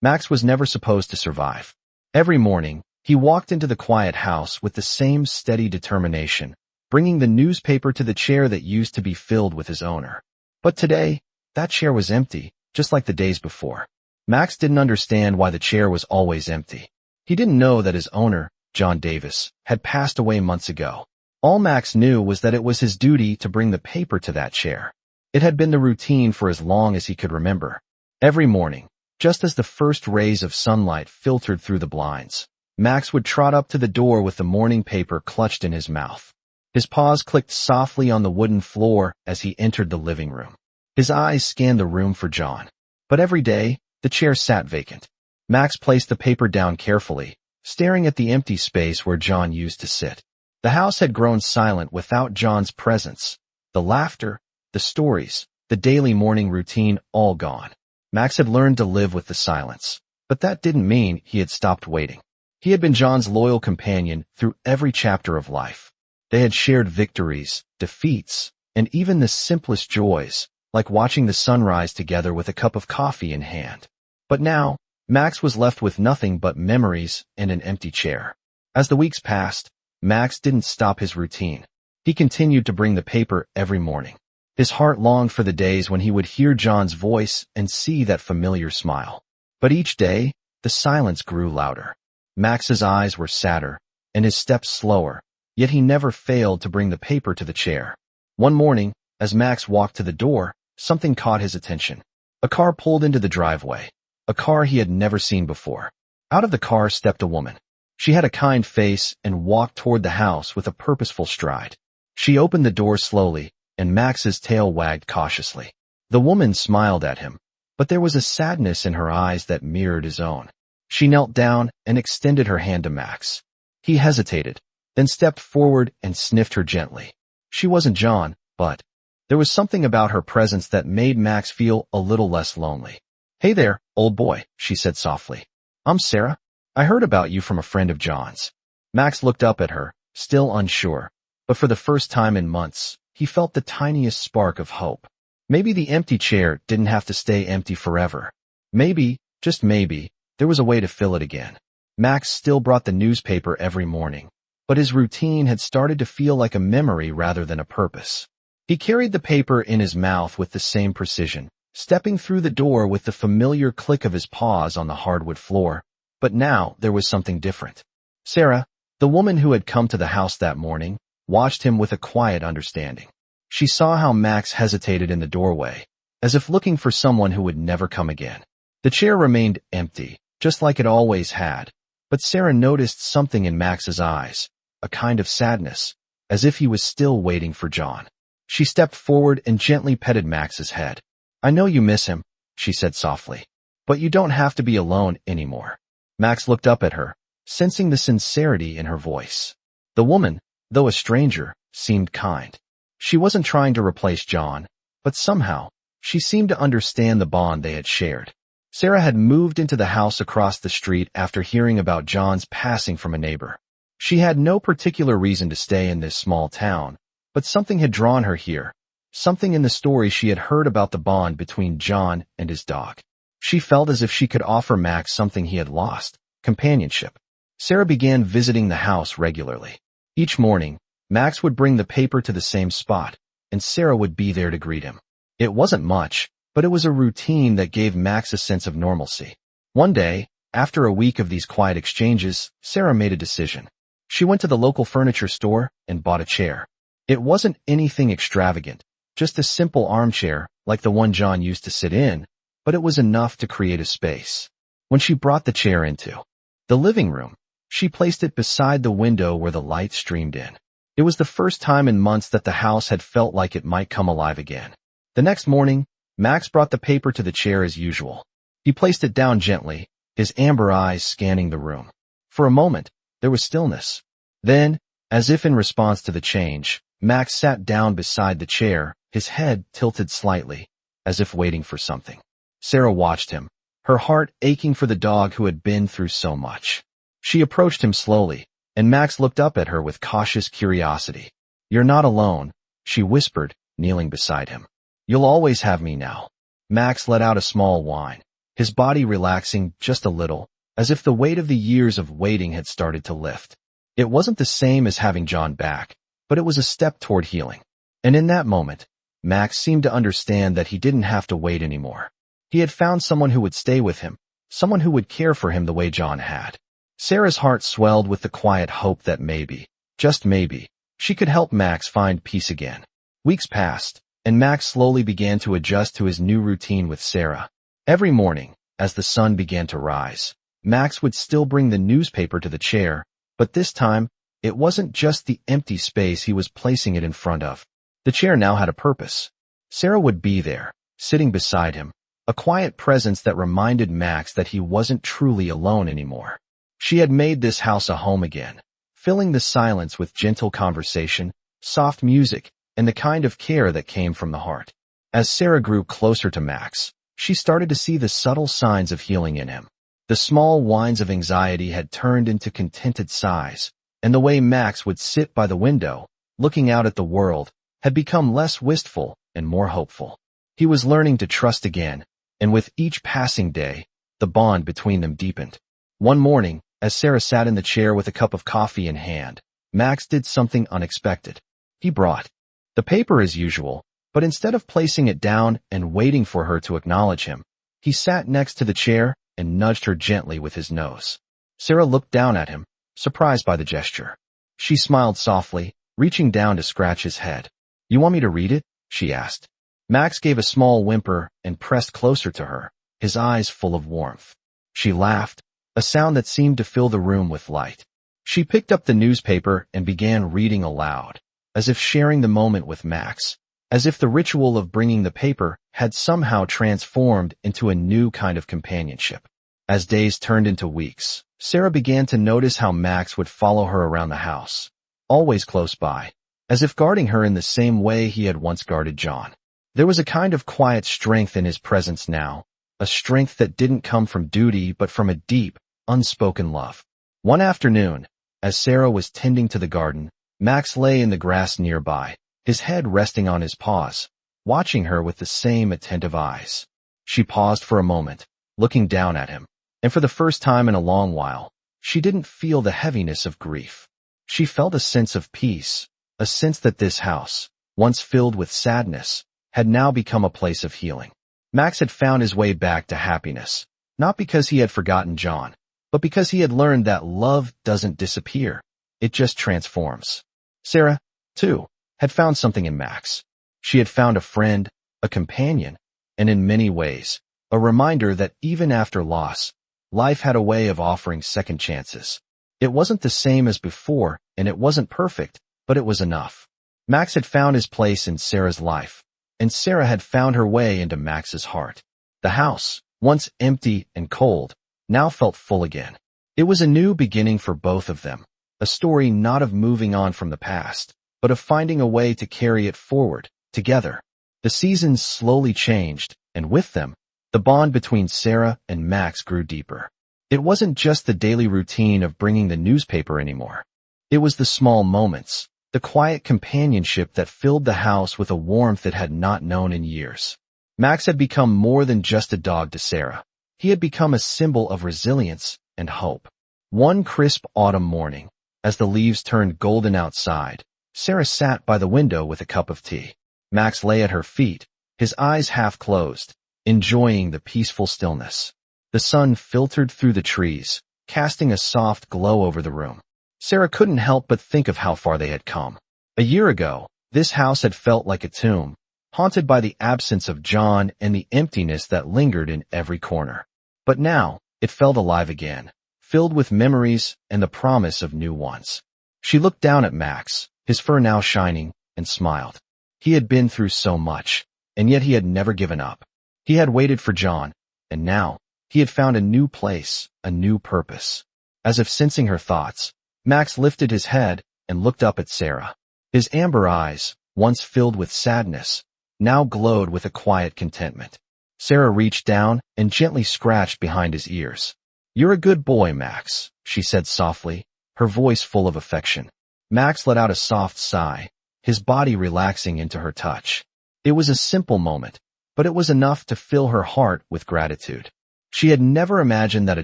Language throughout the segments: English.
Max was never supposed to survive. Every morning, he walked into the quiet house with the same steady determination, bringing the newspaper to the chair that used to be filled with his owner. But today, that chair was empty, just like the days before. Max didn't understand why the chair was always empty. He didn't know that his owner, John Davis, had passed away months ago. All Max knew was that it was his duty to bring the paper to that chair. It had been the routine for as long as he could remember. Every morning, just as the first rays of sunlight filtered through the blinds, Max would trot up to the door with the morning paper clutched in his mouth. His paws clicked softly on the wooden floor as he entered the living room. His eyes scanned the room for John. But every day, the chair sat vacant. Max placed the paper down carefully, staring at the empty space where John used to sit. The house had grown silent without John's presence. The laughter, the stories, the daily morning routine all gone. Max had learned to live with the silence, but that didn't mean he had stopped waiting. He had been John's loyal companion through every chapter of life. They had shared victories, defeats, and even the simplest joys, like watching the sunrise together with a cup of coffee in hand. But now, Max was left with nothing but memories and an empty chair. As the weeks passed, Max didn't stop his routine. He continued to bring the paper every morning. His heart longed for the days when he would hear John's voice and see that familiar smile. But each day, the silence grew louder. Max's eyes were sadder, and his steps slower, yet he never failed to bring the paper to the chair. One morning, as Max walked to the door, something caught his attention. A car pulled into the driveway, a car he had never seen before. Out of the car stepped a woman. She had a kind face and walked toward the house with a purposeful stride. She opened the door slowly, and Max's tail wagged cautiously. The woman smiled at him, but there was a sadness in her eyes that mirrored his own. She knelt down and extended her hand to Max. He hesitated, then stepped forward and sniffed her gently. She wasn't John, but there was something about her presence that made Max feel a little less lonely. "Hey there, old boy," she said softly. "I'm Sarah. I heard about you from a friend of John's." Max looked up at her, still unsure, but for the first time in months, he felt the tiniest spark of hope. Maybe the empty chair didn't have to stay empty forever. Maybe, just maybe, there was a way to fill it again. Max still brought the newspaper every morning, but his routine had started to feel like a memory rather than a purpose. He carried the paper in his mouth with the same precision, stepping through the door with the familiar click of his paws on the hardwood floor. But now there was something different. Sarah, the woman who had come to the house that morning, watched him with a quiet understanding. She saw how Max hesitated in the doorway, as if looking for someone who would never come again. The chair remained empty, just like it always had, but Sarah noticed something in Max's eyes, a kind of sadness, as if he was still waiting for John. She stepped forward and gently petted Max's head. "I know you miss him," she said softly, "but you don't have to be alone anymore." Max looked up at her, sensing the sincerity in her voice. The woman, though a stranger, seemed kind. She wasn't trying to replace John, but somehow, she seemed to understand the bond they had shared. Sarah had moved into the house across the street after hearing about John's passing from a neighbor. She had no particular reason to stay in this small town, but something had drawn her here, something in the story she had heard about the bond between John and his dog. She felt as if she could offer Max something he had lost, companionship. Sarah began visiting the house regularly. Each morning, Max would bring the paper to the same spot, and Sarah would be there to greet him. It wasn't much, but it was a routine that gave Max a sense of normalcy. One day, after a week of these quiet exchanges, Sarah made a decision. She went to the local furniture store and bought a chair. It wasn't anything extravagant, just a simple armchair like the one John used to sit in, but it was enough to create a space. When she brought the chair into the living room, she placed it beside the window where the light streamed in. It was the first time in months that the house had felt like it might come alive again. The next morning, Max brought the paper to the chair as usual. He placed it down gently, his amber eyes scanning the room. For a moment, there was stillness. Then, as if in response to the change, Max sat down beside the chair, his head tilted slightly, as if waiting for something. Sarah watched him, her heart aching for the dog who had been through so much. She approached him slowly, and Max looked up at her with cautious curiosity. "You're not alone," she whispered, kneeling beside him. "You'll always have me now." Max let out a small whine. his body relaxing just a little, as if the weight of the years of waiting had started to lift. It wasn't the same as having John back, but it was a step toward healing. And in that moment, Max seemed to understand that he didn't have to wait anymore. He had found someone who would stay with him, someone who would care for him the way John had. Sarah's heart swelled with the quiet hope that maybe, just maybe, she could help Max find peace again. Weeks passed, and Max slowly began to adjust to his new routine with Sarah. Every morning, as the sun began to rise, Max would still bring the newspaper to the chair, but this time, it wasn't just the empty space he was placing it in front of. The chair now had a purpose. Sarah would be there, sitting beside him, a quiet presence that reminded Max that he wasn't truly alone anymore. She had made this house a home again, filling the silence with gentle conversation, soft music, and the kind of care that came from the heart. As Sarah grew closer to Max, she started to see the subtle signs of healing in him. The small whines of anxiety had turned into contented sighs, and the way Max would sit by the window, looking out at the world, had become less wistful and more hopeful. He was learning to trust again, and with each passing day, the bond between them deepened. One morning, as Sarah sat in the chair with a cup of coffee in hand, Max did something unexpected. He brought the paper as usual, but instead of placing it down and waiting for her to acknowledge him, he sat next to the chair and nudged her gently with his nose. Sarah looked down at him, surprised by the gesture. She smiled softly, reaching down to scratch his head. "You want me to read it?" she asked. Max gave a small whimper and pressed closer to her, his eyes full of warmth. She laughed, a sound that seemed to fill the room with light. She picked up the newspaper and began reading aloud, as if sharing the moment with Max, as if the ritual of bringing the paper had somehow transformed into a new kind of companionship. As days turned into weeks, Sarah began to notice how Max would follow her around the house, always close by, as if guarding her in the same way he had once guarded John. There was a kind of quiet strength in his presence now, a strength that didn't come from duty but from a deep, unspoken love. One afternoon, as Sarah was tending to the garden, Max lay in the grass nearby, his head resting on his paws, watching her with the same attentive eyes. She paused for a moment, looking down at him, and for the first time in a long while, she didn't feel the heaviness of grief. She felt a sense of peace, a sense that this house, once filled with sadness, had now become a place of healing. Max had found his way back to happiness, not because he had forgotten John, but because he had learned that love doesn't disappear, it just transforms. Sarah, too, had found something in Max. She had found a friend, a companion, and in many ways, a reminder that even after loss, life had a way of offering second chances. It wasn't the same as before, and it wasn't perfect, but it was enough. Max had found his place in Sarah's life, and Sarah had found her way into Max's heart. The house, once empty and cold, now felt full again. It was a new beginning for both of them, a story not of moving on from the past, but of finding a way to carry it forward, together. The seasons slowly changed, and with them, the bond between Sarah and Max grew deeper. It wasn't just the daily routine of bringing the newspaper anymore. It was the small moments, the quiet companionship that filled the house with a warmth it had not known in years. Max had become more than just a dog to Sarah. He had become a symbol of resilience and hope. One crisp autumn morning, as the leaves turned golden outside, Sarah sat by the window with a cup of tea. Max lay at her feet, his eyes half closed, enjoying the peaceful stillness. The sun filtered through the trees, casting a soft glow over the room. Sarah couldn't help but think of how far they had come. A year ago, this house had felt like a tomb, haunted by the absence of John and the emptiness that lingered in every corner. But now, it felt alive again, filled with memories and the promise of new ones. She looked down at Max, his fur now shining, and smiled. He had been through so much, and yet he had never given up. He had waited for John, and now, he had found a new place, a new purpose. As if sensing her thoughts, Max lifted his head and looked up at Sarah. His amber eyes, once filled with sadness, now glowed with a quiet contentment. Sarah reached down and gently scratched behind his ears. "You're a good boy, Max," she said softly, her voice full of affection. Max let out a soft sigh, his body relaxing into her touch. It was a simple moment, but it was enough to fill her heart with gratitude. She had never imagined that a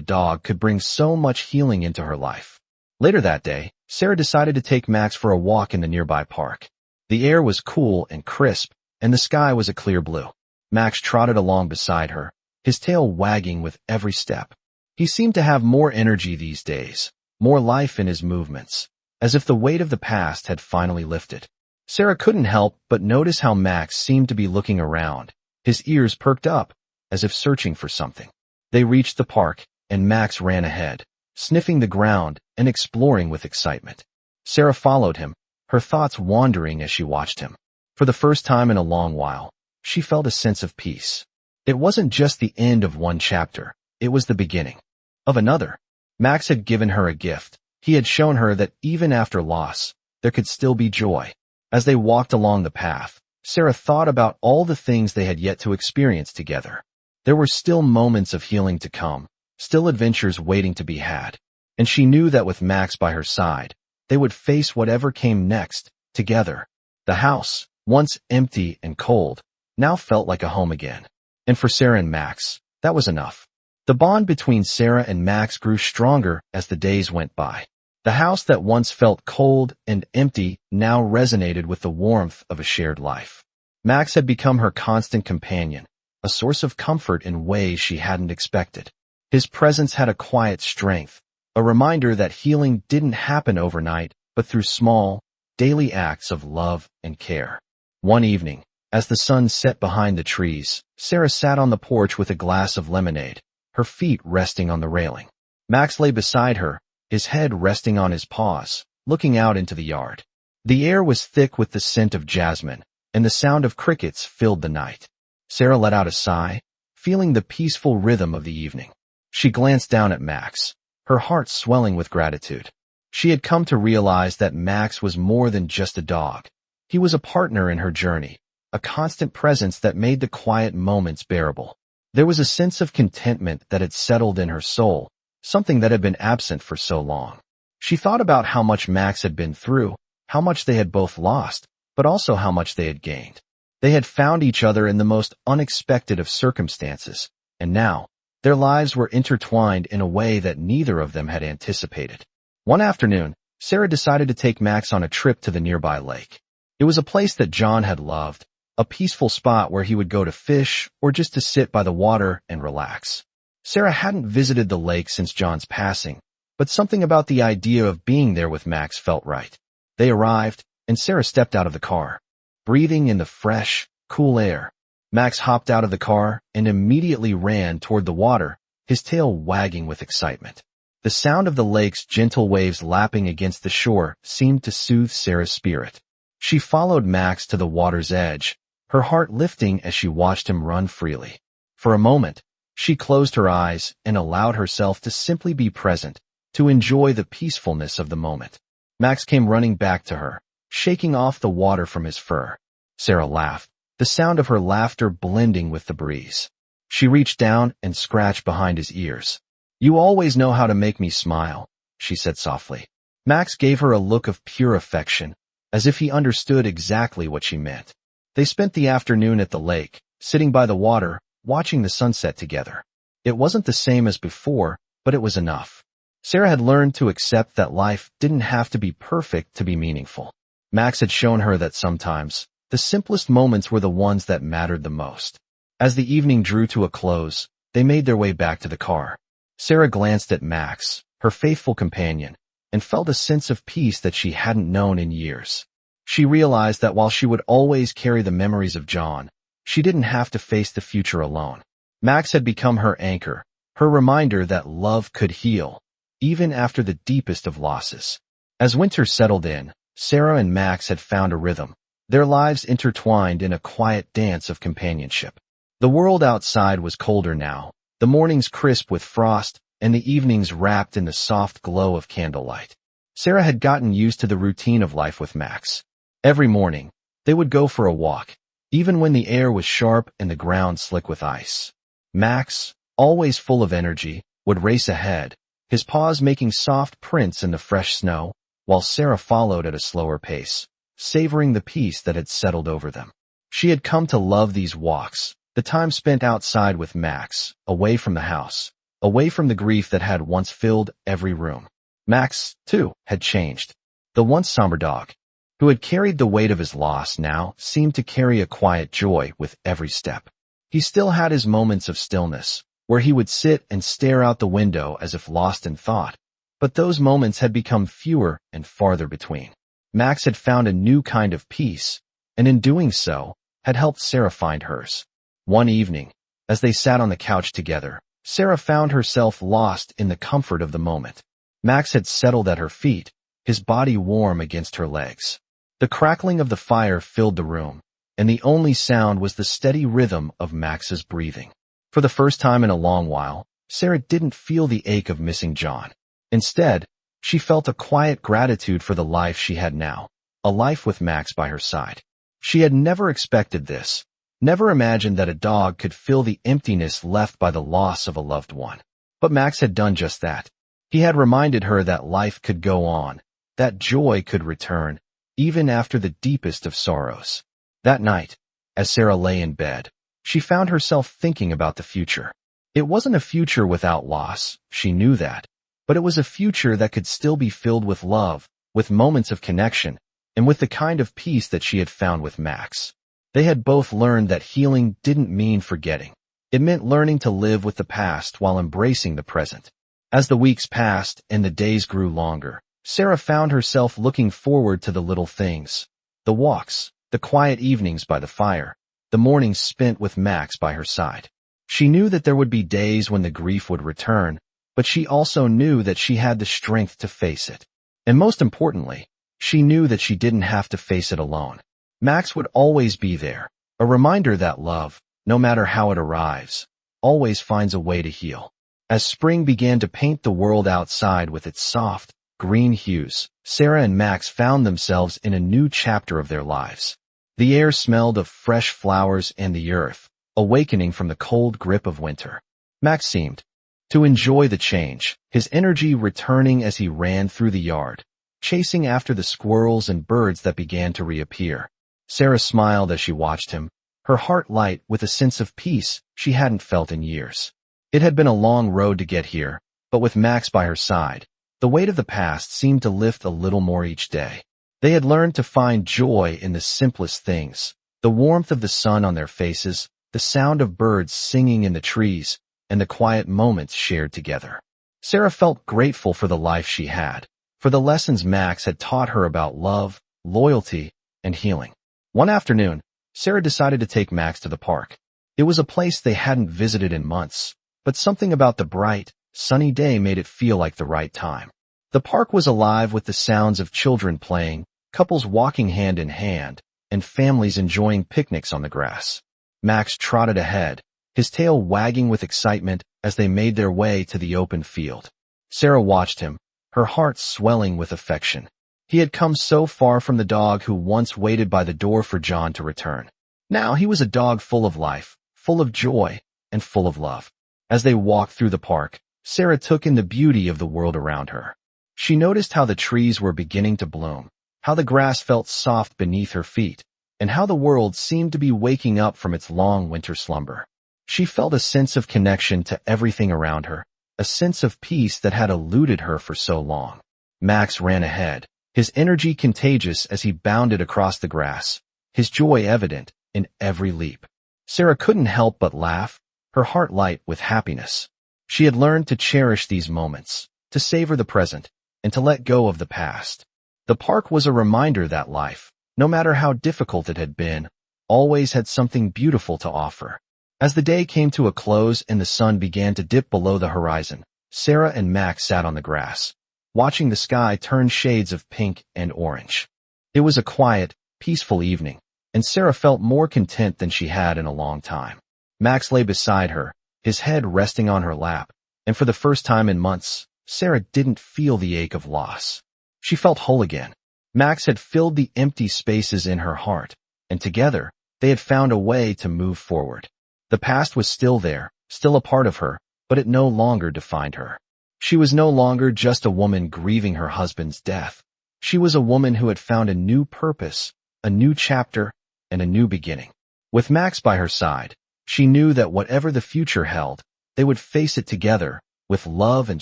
dog could bring so much healing into her life. Later that day, Sarah decided to take Max for a walk in the nearby park. The air was cool and crisp, and the sky was a clear blue. Max trotted along beside her, his tail wagging with every step. He seemed to have more energy these days, more life in his movements, as if the weight of the past had finally lifted. Sarah couldn't help but notice how Max seemed to be looking around, his ears perked up, as if searching for something. They reached the park, and Max ran ahead, sniffing the ground and exploring with excitement. Sarah followed him, her thoughts wandering as she watched him. For the first time in a long while, she felt a sense of peace. It wasn't just the end of one chapter, it was the beginning of another. Max had given her a gift. He had shown her that even after loss, there could still be joy. As they walked along the path, Sarah thought about all the things they had yet to experience together. There were still moments of healing to come, still adventures waiting to be had, and she knew that with Max by her side, they would face whatever came next, together. The house, once empty and cold, now felt like a home again. And for Sarah and Max, that was enough. The bond between Sarah and Max grew stronger as the days went by. The house that once felt cold and empty now resonated with the warmth of a shared life. Max had become her constant companion, a source of comfort in ways she hadn't expected. His presence had a quiet strength, a reminder that healing didn't happen overnight, but through small, daily acts of love and care. One evening, as the sun set behind the trees, Sarah sat on the porch with a glass of lemonade, her feet resting on the railing. Max lay beside her, his head resting on his paws, looking out into the yard. The air was thick with the scent of jasmine, and the sound of crickets filled the night. Sarah let out a sigh, feeling the peaceful rhythm of the evening. She glanced down at Max, her heart swelling with gratitude. She had come to realize that Max was more than just a dog. He was a partner in her journey, a constant presence that made the quiet moments bearable. There was a sense of contentment that had settled in her soul, something that had been absent for so long. She thought about how much Max had been through, how much they had both lost, but also how much they had gained. They had found each other in the most unexpected of circumstances, and now, their lives were intertwined in a way that neither of them had anticipated. One afternoon, Sarah decided to take Max on a trip to the nearby lake. It was a place that John had loved, a peaceful spot where he would go to fish or just to sit by the water and relax. Sarah hadn't visited the lake since John's passing, but something about the idea of being there with Max felt right. They arrived, and Sarah stepped out of the car, breathing in the fresh, cool air. Max hopped out of the car and immediately ran toward the water, his tail wagging with excitement. The sound of the lake's gentle waves lapping against the shore seemed to soothe Sarah's spirit. She followed Max to the water's edge, her heart lifting as she watched him run freely. For a moment, she closed her eyes and allowed herself to simply be present, to enjoy the peacefulness of the moment. Max came running back to her, shaking off the water from his fur. Sarah laughed, the sound of her laughter blending with the breeze. She reached down and scratched behind his ears. "You always know how to make me smile," she said softly. Max gave her a look of pure affection, as if he understood exactly what she meant. They spent the afternoon at the lake, sitting by the water, watching the sunset together. It wasn't the same as before, but it was enough. Sarah had learned to accept that life didn't have to be perfect to be meaningful. Max had shown her that sometimes, the simplest moments were the ones that mattered the most. As the evening drew to a close, they made their way back to the car. Sarah glanced at Max, her faithful companion, and felt a sense of peace that she hadn't known in years. She realized that while she would always carry the memories of John, she didn't have to face the future alone. Max had become her anchor, her reminder that love could heal, even after the deepest of losses. As winter settled in, Sarah and Max had found a rhythm, their lives intertwined in a quiet dance of companionship. The world outside was colder now, the mornings crisp with frost, and the evenings wrapped in the soft glow of candlelight. Sarah had gotten used to the routine of life with Max. Every morning, they would go for a walk, even when the air was sharp and the ground slick with ice. Max, always full of energy, would race ahead, his paws making soft prints in the fresh snow, while Sarah followed at a slower pace, savoring the peace that had settled over them. She had come to love these walks, The time spent outside with Max, away from the house, away from the grief that had once filled every room. Max, too, had changed. The once somber dog, who had carried the weight of his loss, now seemed to carry a quiet joy with every step. He still had his moments of stillness, where he would sit and stare out the window as if lost in thought, but those moments had become fewer and farther between. Max had found a new kind of peace, and in doing so, had helped Sarah find hers. One evening, as they sat on the couch together, Sarah found herself lost in the comfort of the moment. Max had settled at her feet, his body warm against her legs. The crackling of the fire filled the room, and the only sound was the steady rhythm of Max's breathing. For the first time in a long while, Sarah didn't feel the ache of missing John. Instead, she felt a quiet gratitude for the life she had now, a life with Max by her side. She had never expected this, never imagined that a dog could fill the emptiness left by the loss of a loved one. But Max had done just that. He had reminded her that life could go on, that joy could return, even after the deepest of sorrows. That night, as Sarah lay in bed, she found herself thinking about the future. It wasn't a future without loss, she knew that, but it was a future that could still be filled with love, with moments of connection, and with the kind of peace that she had found with Max. They had both learned that healing didn't mean forgetting. It meant learning to live with the past while embracing the present. As the weeks passed and the days grew longer, Sarah found herself looking forward to the little things. The walks, the quiet evenings by the fire, the mornings spent with Max by her side. She knew that there would be days when the grief would return, but she also knew that she had the strength to face it. And most importantly, she knew that she didn't have to face it alone. Max would always be there, a reminder that love, no matter how it arrives, always finds a way to heal. As spring began to paint the world outside with its soft, green hues, Sarah and Max found themselves in a new chapter of their lives. The air smelled of fresh flowers and the earth, awakening from the cold grip of winter. Max seemed to enjoy the change, his energy returning as he ran through the yard, chasing after the squirrels and birds that began to reappear. Sarah smiled as she watched him, her heart light with a sense of peace she hadn't felt in years. It had been a long road to get here, but with Max by her side, the weight of the past seemed to lift a little more each day. They had learned to find joy in the simplest things, the warmth of the sun on their faces, the sound of birds singing in the trees, and the quiet moments shared together. Sarah felt grateful for the life she had, for the lessons Max had taught her about love, loyalty, and healing. One afternoon, Sarah decided to take Max to the park. It was a place they hadn't visited in months, but something about the bright, sunny day made it feel like the right time. The park was alive with the sounds of children playing, couples walking hand in hand, and families enjoying picnics on the grass. Max trotted ahead, his tail wagging with excitement as they made their way to the open field. Sarah watched him, her heart swelling with affection. He had come so far from the dog who once waited by the door for John to return. Now he was a dog full of life, full of joy, and full of love. As they walked through the park, Sarah took in the beauty of the world around her. She noticed how the trees were beginning to bloom, how the grass felt soft beneath her feet, and how the world seemed to be waking up from its long winter slumber. She felt a sense of connection to everything around her, a sense of peace that had eluded her for so long. Max ran ahead, his energy contagious as he bounded across the grass, his joy evident in every leap. Sarah couldn't help but laugh, her heart light with happiness. She had learned to cherish these moments, to savor the present, and to let go of the past. The park was a reminder that life, no matter how difficult it had been, always had something beautiful to offer. As the day came to a close and the sun began to dip below the horizon, Sarah and Max sat on the grass, watching the sky turn shades of pink and orange. It was a quiet, peaceful evening, and Sarah felt more content than she had in a long time. Max lay beside her, his head resting on her lap, and for the first time in months, Sarah didn't feel the ache of loss. She felt whole again. Max had filled the empty spaces in her heart, and together, they had found a way to move forward. The past was still there, still a part of her, but it no longer defined her. She was no longer just a woman grieving her husband's death. She was a woman who had found a new purpose, a new chapter, and a new beginning. With Max by her side, She knew that whatever the future held, they would face it together, with love and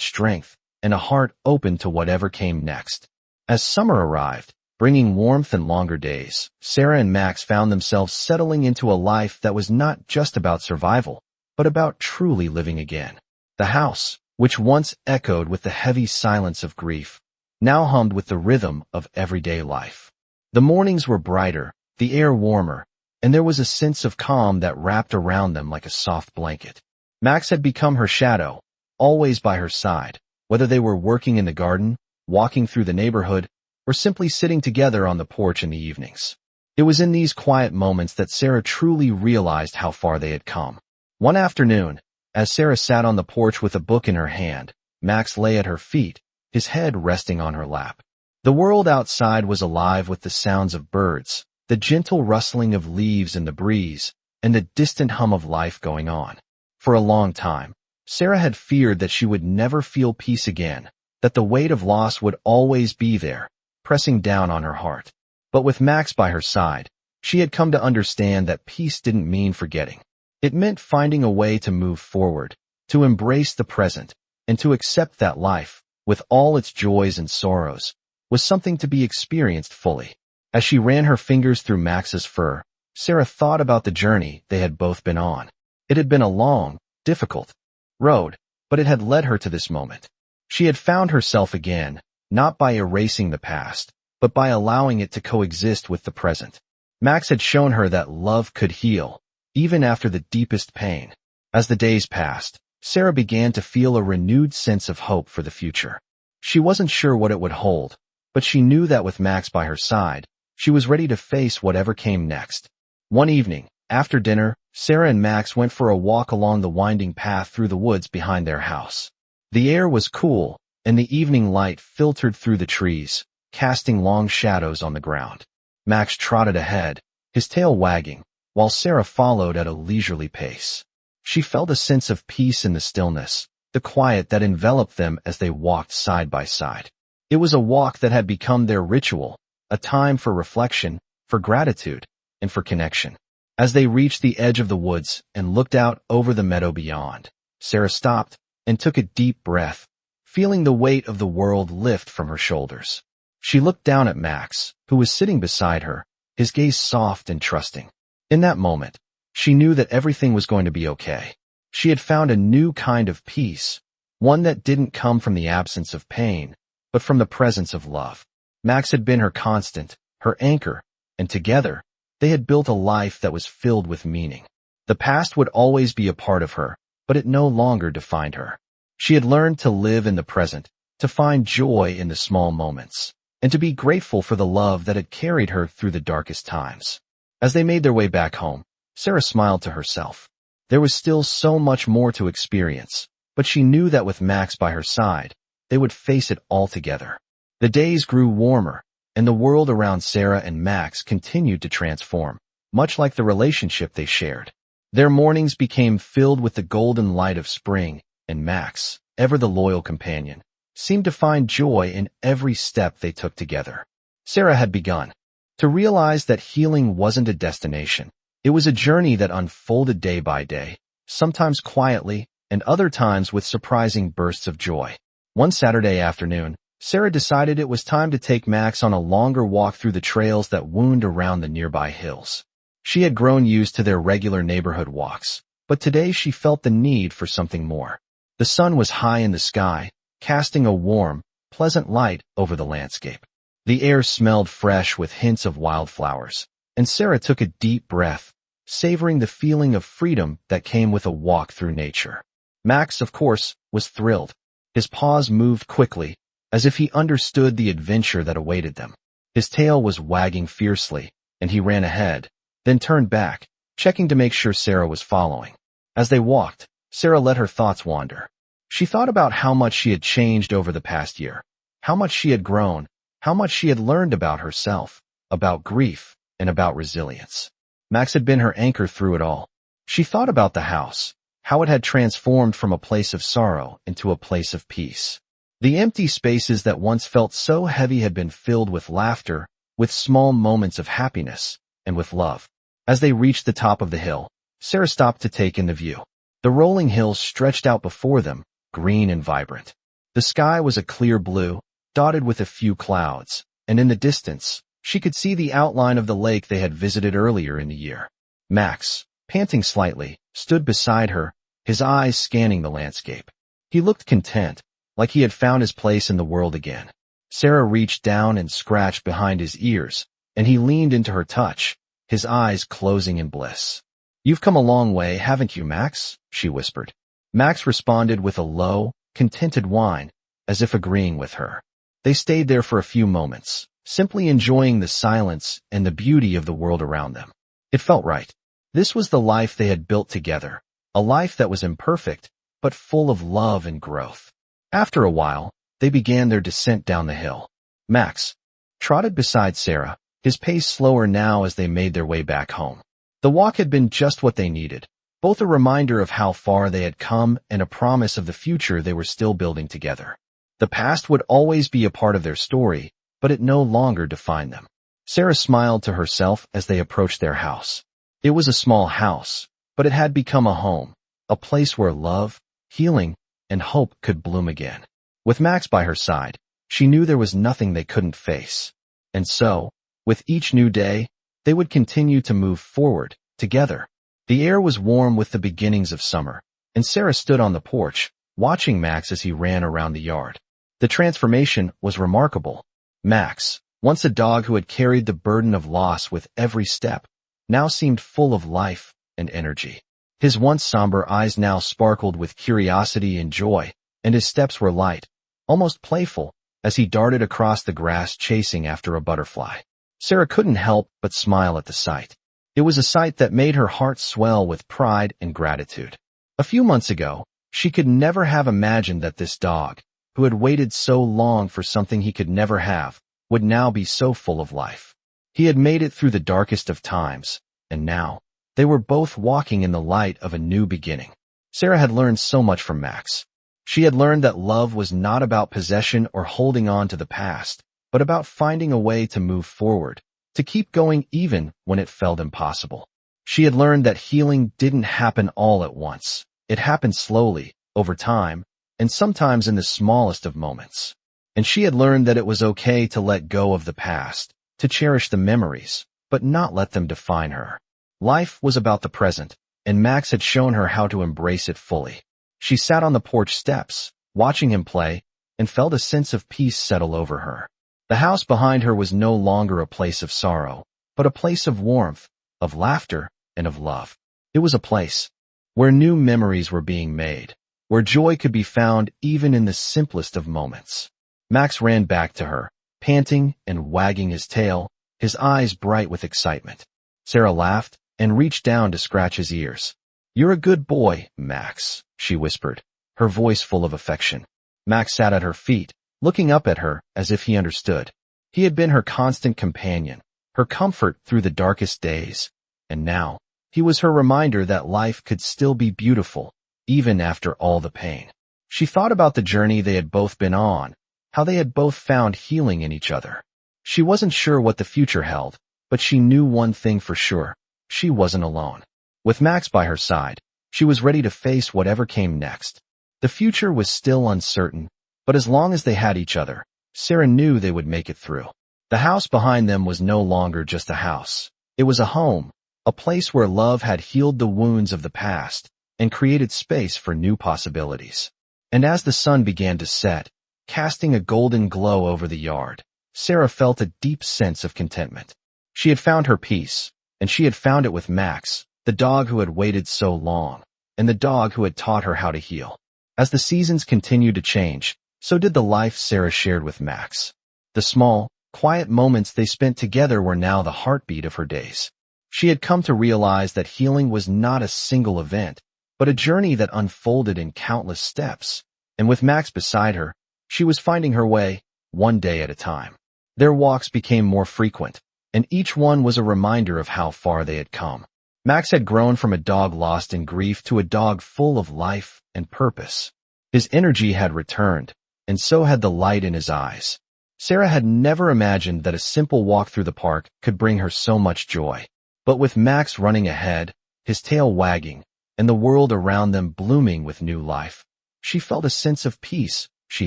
strength, and a heart open to whatever came next. As summer arrived, bringing warmth and longer days, Sarah and Max found themselves settling into a life that was not just about survival, but about truly living again. The house, which once echoed with the heavy silence of grief, now hummed with the rhythm of everyday life. The mornings were brighter, the air warmer, and there was a sense of calm that wrapped around them like a soft blanket. Max had become her shadow, always by her side, whether they were working in the garden, walking through the neighborhood, or simply sitting together on the porch in the evenings. It was in these quiet moments that Sarah truly realized how far they had come. One afternoon, as Sarah sat on the porch with a book in her hand, Max lay at her feet, his head resting on her lap. The world outside was alive with the sounds of birds, the gentle rustling of leaves in the breeze, and the distant hum of life going on. For a long time, Sarah had feared that she would never feel peace again, that the weight of loss would always be there, pressing down on her heart. But with Max by her side, she had come to understand that peace didn't mean forgetting. It meant finding a way to move forward, to embrace the present, and to accept that life, with all its joys and sorrows, was something to be experienced fully. As she ran her fingers through Max's fur, Sarah thought about the journey they had both been on. It had been a long, difficult road, but it had led her to this moment. She had found herself again, not by erasing the past, but by allowing it to coexist with the present. Max had shown her that love could heal, even after the deepest pain. As the days passed, Sarah began to feel a renewed sense of hope for the future. She wasn't sure what it would hold, but she knew that with Max by her side, she was ready to face whatever came next. One evening, after dinner, Sarah and Max went for a walk along the winding path through the woods behind their house. The air was cool, and the evening light filtered through the trees, casting long shadows on the ground. Max trotted ahead, his tail wagging, while Sarah followed at a leisurely pace. She felt a sense of peace in the stillness, the quiet that enveloped them as they walked side by side. It was a walk that had become their ritual, a time for reflection, for gratitude, and for connection. As they reached the edge of the woods and looked out over the meadow beyond, Sarah stopped and took a deep breath, feeling the weight of the world lift from her shoulders. She looked down at Max, who was sitting beside her, his gaze soft and trusting. In that moment, she knew that everything was going to be okay. She had found a new kind of peace, one that didn't come from the absence of pain, but from the presence of love. Max had been her constant, her anchor, and together, they had built a life that was filled with meaning. The past would always be a part of her, but it no longer defined her. She had learned to live in the present, to find joy in the small moments, and to be grateful for the love that had carried her through the darkest times. As they made their way back home, Sarah smiled to herself. There was still so much more to experience, but she knew that with Max by her side, they would face it all together. The days grew warmer, and the world around Sarah and Max continued to transform, much like the relationship they shared. Their mornings became filled with the golden light of spring, and Max, ever the loyal companion, seemed to find joy in every step they took together. Sarah had begun to realize that healing wasn't a destination. It was a journey that unfolded day by day, sometimes quietly, and other times with surprising bursts of joy. One Saturday afternoon, Sarah decided it was time to take Max on a longer walk through the trails that wound around the nearby hills. She had grown used to their regular neighborhood walks, but today she felt the need for something more. The sun was high in the sky, casting a warm, pleasant light over the landscape. The air smelled fresh with hints of wildflowers, and Sarah took a deep breath, savoring the feeling of freedom that came with a walk through nature. Max, of course, was thrilled. His paws moved quickly, as if he understood the adventure that awaited them. His tail was wagging fiercely, and he ran ahead, then turned back, checking to make sure Sarah was following. As they walked, Sarah let her thoughts wander. She thought about how much she had changed over the past year, how much she had grown, how much she had learned about herself, about grief, and about resilience. Max had been her anchor through it all. She thought about the house, how it had transformed from a place of sorrow into a place of peace. The empty spaces that once felt so heavy had been filled with laughter, with small moments of happiness, and with love. As they reached the top of the hill, Sarah stopped to take in the view. The rolling hills stretched out before them, green and vibrant. The sky was a clear blue, dotted with a few clouds, and in the distance, she could see the outline of the lake they had visited earlier in the year. Max, panting slightly, stood beside her, his eyes scanning the landscape. He looked content, like he had found his place in the world again. Sarah reached down and scratched behind his ears, and he leaned into her touch, his eyes closing in bliss. "You've come a long way, haven't you, Max?" she whispered. Max responded with a low, contented whine, as if agreeing with her. They stayed there for a few moments, simply enjoying the silence and the beauty of the world around them. It felt right. This was the life they had built together, a life that was imperfect, but full of love and growth. After a while, they began their descent down the hill. Max trotted beside Sarah, his pace slower now as they made their way back home. The walk had been just what they needed, both a reminder of how far they had come and a promise of the future they were still building together. The past would always be a part of their story, but it no longer defined them. Sarah smiled to herself as they approached their house. It was a small house, but it had become a home, a place where love, healing, and hope could bloom again. With Max by her side, she knew there was nothing they couldn't face. And so, with each new day, they would continue to move forward, together. The air was warm with the beginnings of summer, and Sarah stood on the porch, watching Max as he ran around the yard. The transformation was remarkable. Max, once a dog who had carried the burden of loss with every step, now seemed full of life and energy. His once somber eyes now sparkled with curiosity and joy, and his steps were light, almost playful, as he darted across the grass chasing after a butterfly. Sarah couldn't help but smile at the sight. It was a sight that made her heart swell with pride and gratitude. A few months ago, she could never have imagined that this dog, who had waited so long for something he could never have, would now be so full of life. He had made it through the darkest of times, and now, they were both walking in the light of a new beginning. Sarah had learned so much from Max. She had learned that love was not about possession or holding on to the past, but about finding a way to move forward, to keep going even when it felt impossible. She had learned that healing didn't happen all at once. It happened slowly, over time, and sometimes in the smallest of moments. And she had learned that it was okay to let go of the past, to cherish the memories, but not let them define her. Life was about the present, and Max had shown her how to embrace it fully. She sat on the porch steps, watching him play, and felt a sense of peace settle over her. The house behind her was no longer a place of sorrow, but a place of warmth, of laughter, and of love. It was a place where new memories were being made, where joy could be found even in the simplest of moments. Max ran back to her, panting and wagging his tail, his eyes bright with excitement. Sarah laughed and reached down to scratch his ears. "You're a good boy, Max," she whispered, her voice full of affection. Max sat at her feet, looking up at her as if he understood. He had been her constant companion, her comfort through the darkest days, and now, he was her reminder that life could still be beautiful, even after all the pain. She thought about the journey they had both been on, how they had both found healing in each other. She wasn't sure what the future held, but she knew one thing for sure: she wasn't alone. With Max by her side, she was ready to face whatever came next. The future was still uncertain, but as long as they had each other, Sarah knew they would make it through. The house behind them was no longer just a house. It was a home, a place where love had healed the wounds of the past and created space for new possibilities. And as the sun began to set, casting a golden glow over the yard, Sarah felt a deep sense of contentment. She had found her peace, and she had found it with Max, the dog who had waited so long, and the dog who had taught her how to heal. As the seasons continued to change, so did the life Sarah shared with Max. The small, quiet moments they spent together were now the heartbeat of her days. She had come to realize that healing was not a single event, but a journey that unfolded in countless steps, and with Max beside her, she was finding her way, one day at a time. Their walks became more frequent, and each one was a reminder of how far they had come. Max had grown from a dog lost in grief to a dog full of life and purpose. His energy had returned, and so had the light in his eyes. Sarah had never imagined that a simple walk through the park could bring her so much joy. But with Max running ahead, his tail wagging, and the world around them blooming with new life, she felt a sense of peace she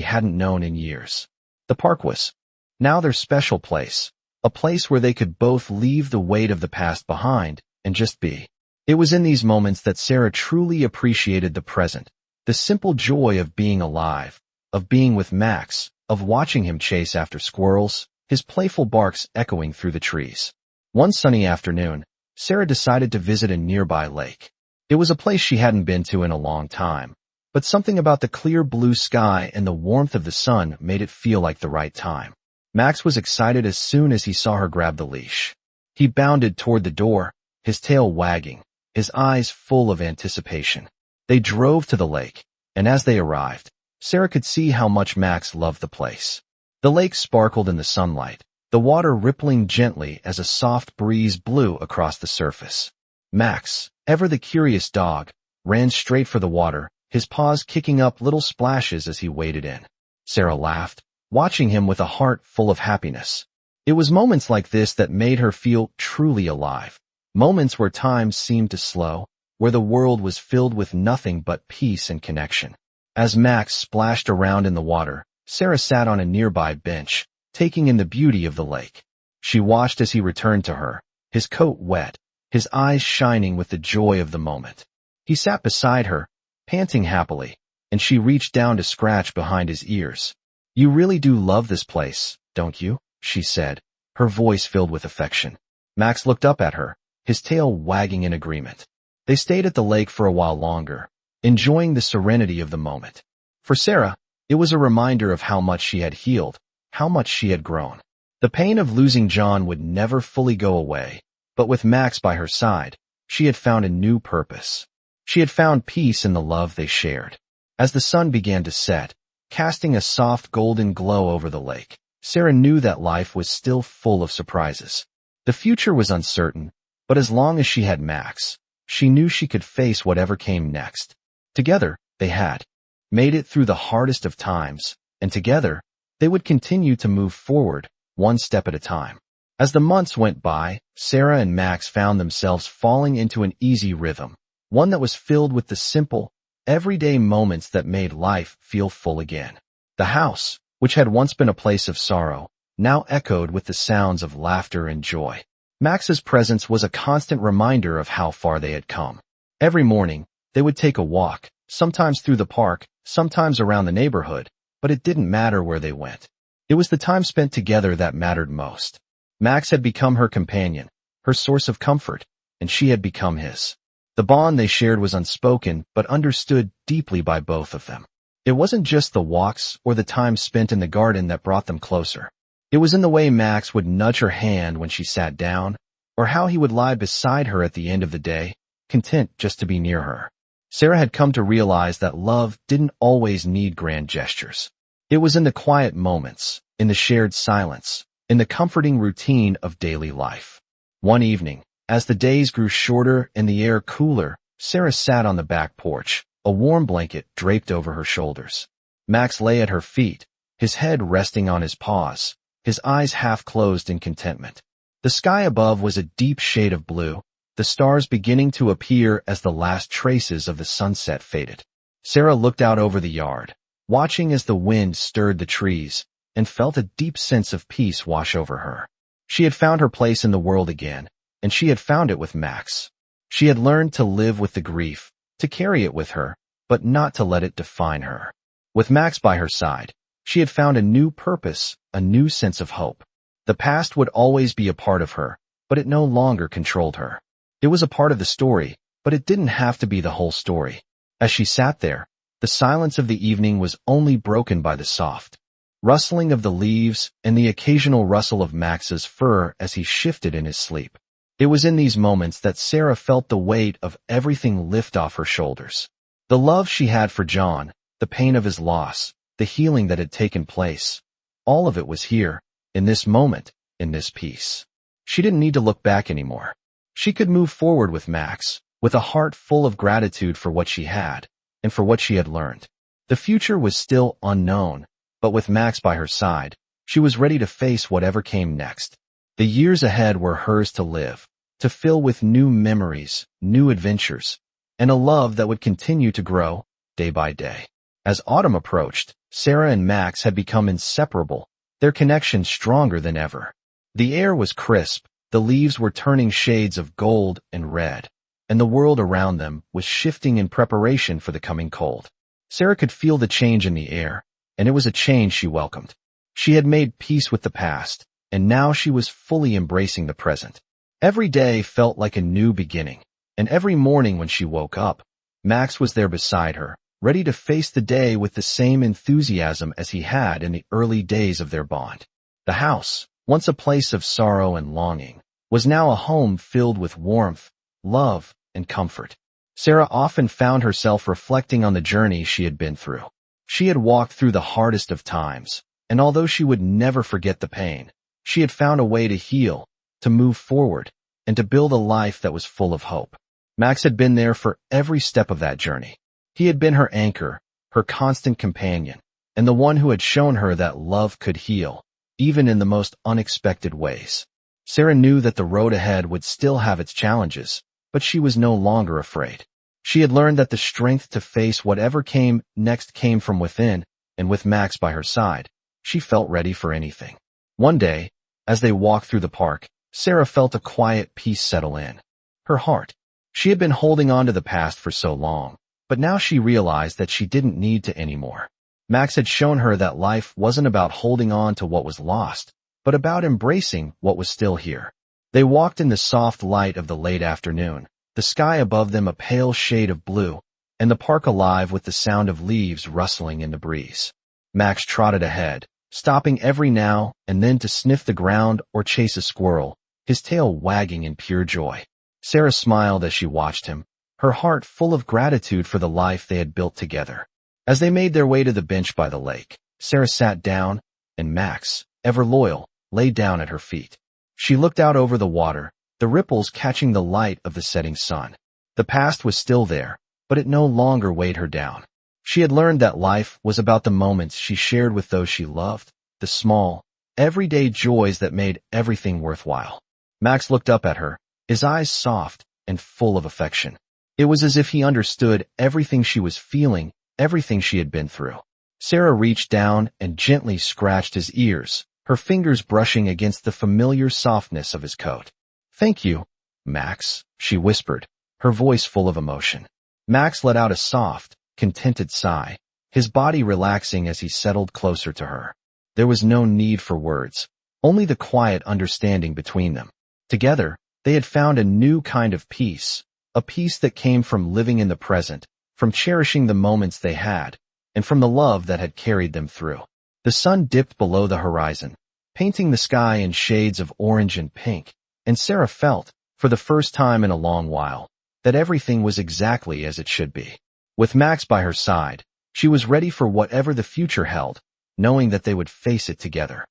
hadn't known in years. The park was now their special place, a place where they could both leave the weight of the past behind and just be. It was in these moments that Sarah truly appreciated the present, the simple joy of being alive, of being with Max, of watching him chase after squirrels, his playful barks echoing through the trees. One sunny afternoon, Sarah decided to visit a nearby lake. It was a place she hadn't been to in a long time, but something about the clear blue sky and the warmth of the sun made it feel like the right time. Max was excited as soon as he saw her grab the leash. He bounded toward the door, his tail wagging, his eyes full of anticipation. They drove to the lake, and as they arrived, Sarah could see how much Max loved the place. The lake sparkled in the sunlight, the water rippling gently as a soft breeze blew across the surface. Max, ever the curious dog, ran straight for the water, his paws kicking up little splashes as he waded in. Sarah laughed, watching him with a heart full of happiness. It was moments like this that made her feel truly alive, moments where time seemed to slow, where the world was filled with nothing but peace and connection. As Max splashed around in the water, Sarah sat on a nearby bench, taking in the beauty of the lake. She watched as he returned to her, his coat wet, his eyes shining with the joy of the moment. He sat beside her, panting happily, and she reached down to scratch behind his ears. "You really do love this place, don't you?" she said, her voice filled with affection. Max looked up at her, his tail wagging in agreement. They stayed at the lake for a while longer, enjoying the serenity of the moment. For Sarah, it was a reminder of how much she had healed, how much she had grown. The pain of losing John would never fully go away, but with Max by her side, she had found a new purpose. She had found peace in the love they shared. As the sun began to set, casting a soft golden glow over the lake, Sarah knew that life was still full of surprises. The future was uncertain, but as long as she had Max, she knew she could face whatever came next. Together, they had made it through the hardest of times, and together, they would continue to move forward, one step at a time. As the months went by, Sarah and Max found themselves falling into an easy rhythm, one that was filled with the simple, everyday moments that made life feel full again. The house, which had once been a place of sorrow, now echoed with the sounds of laughter and joy. Max's presence was a constant reminder of how far they had come. Every morning, they would take a walk, sometimes through the park, sometimes around the neighborhood, but it didn't matter where they went. It was the time spent together that mattered most. Max had become her companion, her source of comfort, and she had become his. The bond they shared was unspoken but understood deeply by both of them. It wasn't just the walks or the time spent in the garden that brought them closer. It was in the way Max would nudge her hand when she sat down, or how he would lie beside her at the end of the day, content just to be near her. Sarah had come to realize that love didn't always need grand gestures. It was in the quiet moments, in the shared silence, in the comforting routine of daily life. One evening, as the days grew shorter and the air cooler, Sarah sat on the back porch, a warm blanket draped over her shoulders. Max lay at her feet, his head resting on his paws, his eyes half closed in contentment. The sky above was a deep shade of blue, the stars beginning to appear as the last traces of the sunset faded. Sarah looked out over the yard, watching as the wind stirred the trees, and felt a deep sense of peace wash over her. She had found her place in the world again, and she had found it with Max. She had learned to live with the grief, to carry it with her, but not to let it define her. With Max by her side, she had found a new purpose, a new sense of hope. The past would always be a part of her, but it no longer controlled her. It was a part of the story, but it didn't have to be the whole story. As she sat there, the silence of the evening was only broken by the soft rustling of the leaves and the occasional rustle of Max's fur as he shifted in his sleep. It was in these moments that Sarah felt the weight of everything lift off her shoulders. The love she had for John, the pain of his loss, the healing that had taken place, all of it was here, in this moment, in this peace. She didn't need to look back anymore. She could move forward with Max, with a heart full of gratitude for what she had, and for what she had learned. The future was still unknown, but with Max by her side, she was ready to face whatever came next. The years ahead were hers to live, to fill with new memories, new adventures, and a love that would continue to grow day by day. As autumn approached, Sarah and Max had become inseparable, their connection stronger than ever. The air was crisp, the leaves were turning shades of gold and red, and the world around them was shifting in preparation for the coming cold. Sarah could feel the change in the air, and it was a change she welcomed. She had made peace with the past, and now she was fully embracing the present. Every day felt like a new beginning, and every morning when she woke up, Max was there beside her, ready to face the day with the same enthusiasm as he had in the early days of their bond. The house, once a place of sorrow and longing, was now a home filled with warmth, love, and comfort. Sarah often found herself reflecting on the journey she had been through. She had walked through the hardest of times, and although she would never forget the pain, she had found a way to heal, to move forward, and to build a life that was full of hope. Max had been there for every step of that journey. He had been her anchor, her constant companion, and the one who had shown her that love could heal, even in the most unexpected ways. Sarah knew that the road ahead would still have its challenges, but she was no longer afraid. She had learned that the strength to face whatever came next came from within, and with Max by her side, she felt ready for anything. One day, as they walked through the park, Sarah felt a quiet peace settle in her heart. She had been holding on to the past for so long, but now she realized that she didn't need to anymore. Max had shown her that life wasn't about holding on to what was lost, but about embracing what was still here. They walked in the soft light of the late afternoon, the sky above them a pale shade of blue, and the park alive with the sound of leaves rustling in the breeze. Max trotted ahead, stopping every now and then to sniff the ground or chase a squirrel, his tail wagging in pure joy. Sarah smiled as she watched him, her heart full of gratitude for the life they had built together. As they made their way to the bench by the lake, Sarah sat down, and Max, ever loyal, lay down at her feet. She looked out over the water, the ripples catching the light of the setting sun. The past was still there, but it no longer weighed her down. She had learned that life was about the moments she shared with those she loved, the small, everyday joys that made everything worthwhile. Max looked up at her, his eyes soft and full of affection. It was as if he understood everything she was feeling, everything she had been through. Sarah reached down and gently scratched his ears, her fingers brushing against the familiar softness of his coat. "Thank you, Max," she whispered, her voice full of emotion. Max let out a soft, contented sigh, his body relaxing as he settled closer to her. There was no need for words, only the quiet understanding between them. Together, they had found a new kind of peace, a peace that came from living in the present, from cherishing the moments they had, and from the love that had carried them through. The sun dipped below the horizon, painting the sky in shades of orange and pink, and Sarah felt, for the first time in a long while, that everything was exactly as it should be. With Max by her side, she was ready for whatever the future held, knowing that they would face it together.